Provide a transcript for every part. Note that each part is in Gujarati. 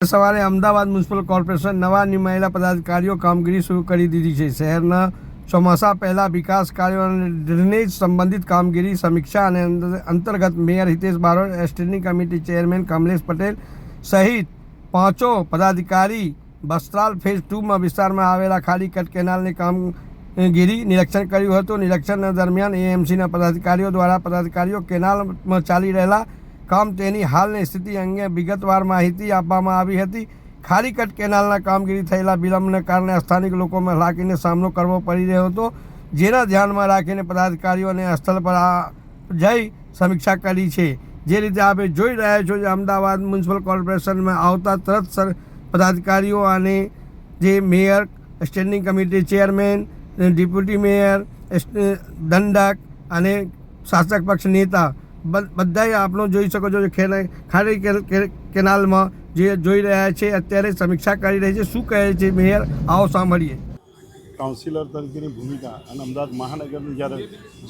સવારે અમદાવાદ મ્યુનિસિપલ કોર્પોરેશન નવા નિમાયેલા પદાધિકારીઓ કામગીરી શરૂ કરી દીધી છે। શહેરના ચોમાસા પહેલા વિકાસ કાર્યો અને ડ્રેનેજ સંબંધિત કામગીરી સમીક્ષા અને અંતર્ગત mayor Hitesh Barot, standing committee chairman Kamlesh Patel સહિત પાંચો પદાધિકારી બસ્ત્રાલ ફેઝ 2માં વિસ્તારમાં આવેલા ખાલી કટ કેનાલની કામગીરી નિરીક્ષણ કર્યું હતું। નિરીક્ષણ દરમિયાન એએમસીના પદાધિકારીઓ દ્વારા પદાધિકારીઓ કેનાલમાં ચાલી રહેલા કામ તેની હાલની સ્થિતિ અંગે વિગતવાર માહિતી આપવામાં આવી હતી। ખાલી કટ કેનાલના કામગીરી થયેલા વિલંબને કારણે સ્થાનિક લોકોમાં હાલાકીનો સામનો કરવો પડી રહ્યો હતો, જેના ધ્યાનમાં રાખીને પદાધિકારીઓને સ્થળ પર જઈ સમીક્ષા કરી છે। જે રીતે આપણે જોઈ રહ્યા છો, અમદાવાદ મ્યુનિસિપલ કોર્પોરેશનમાં આવતા તરત પદાધિકારીઓ અને જે mayor, standing committee chairman, deputy mayor, દંડક અને શાસક પક્ષ નેતા બધાએ આપણો જોઈ શકો છો ખાલી કેનાલમાં જે જોઈ રહ્યા છે અત્યારે સમીક્ષા કરી રહી છે। શું કહે છે મેયર, આવો સાંભળીએ। કાઉન્સિલર તરીકેની ભૂમિકા અને અમદાવાદ મહાનગરની જ્યારે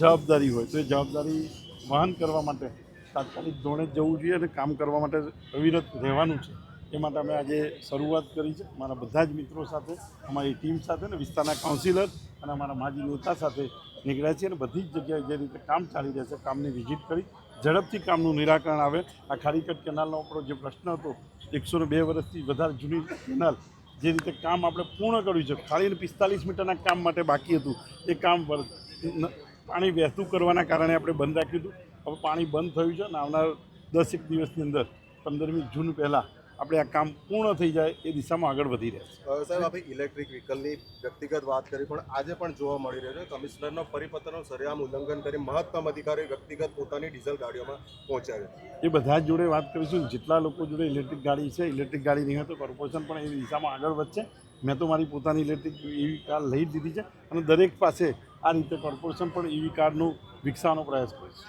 જવાબદારી હોય તો એ જવાબદારી વહન કરવા માટે તાત્કાલિક ધોરણે જવું જોઈએ અને કામ કરવા માટે અવિરત રહેવાનું છે। એ માટે અમે આજે શરૂઆત કરી છે મારા બધા જ મિત્રો સાથે, અમારી ટીમ સાથે ને વિસ્તારના કાઉન્સિલર અને અમારા માજી નેતા સાથે નીકળ્યા છીએ અને બધી જ જગ્યાએ જે રીતે કામ ચાલી રહ્યા છે કામની વિઝિટ કરી ઝડપથી કામનું નિરાકરણ આવે। આ ખાલી કટ કેનાલનો આપણો જે પ્રશ્ન હતો 102 વર્ષથી વધારે જૂની કેનાલ, જે રીતે કામ આપણે પૂર્ણ કર્યું છે, ખાલી 45 મીટરના કામ માટે બાકી હતું, એ કામ પાણી વહેતું કરવાના કારણે આપણે બંધ રાખ્યું હતું। હવે પાણી બંધ થયું છે અને આવનાર 10 દિવસની અંદર 15મી જૂન પહેલાં આપણે આ કામ પૂર્ણ થઈ જાય એ દિશામાં આગળ વધી રહ્યા છે। સાહેબ, આપણે ઇલેક્ટ્રિક વ્હીકલની વ્યક્તિગત વાત કરી, પણ આજે પણ જોવા મળી રહ્યો છે કમિશનરનો પરિપત્રનું સરેઆમ ઉલ્લંઘન કરી મહત્તમ અધિકારી વ્યક્તિગત પોતાની ડીઝલ ગાડીઓમાં પહોંચ્યા છે। એ બધા જોડે વાત કરીશું, જેટલા લોકો જોડે ઇલેક્ટ્રિક ગાડી છે, ઇલેક્ટ્રિક ગાડી નહીં હોય તો કોર્પોરેશન પણ એ દિશામાં આગળ વધશે। મેં તો મારી પોતાની ઇલેક્ટ્રિક ઈવી કાર લઈ દીધી છે અને દરેક પાસે આ રીતે કોર્પોરેશન પણ ઈવી કારનું વિકસાવવાનો પ્રયાસ કરશે।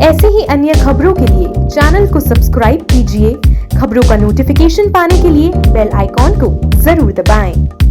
ऐसे ही अन्य खबरों के लिए चैनल को सब्सक्राइब कीजिए। खबरों का नोटिफिकेशन पाने के लिए बेल आइकॉन को जरूर दबाएं।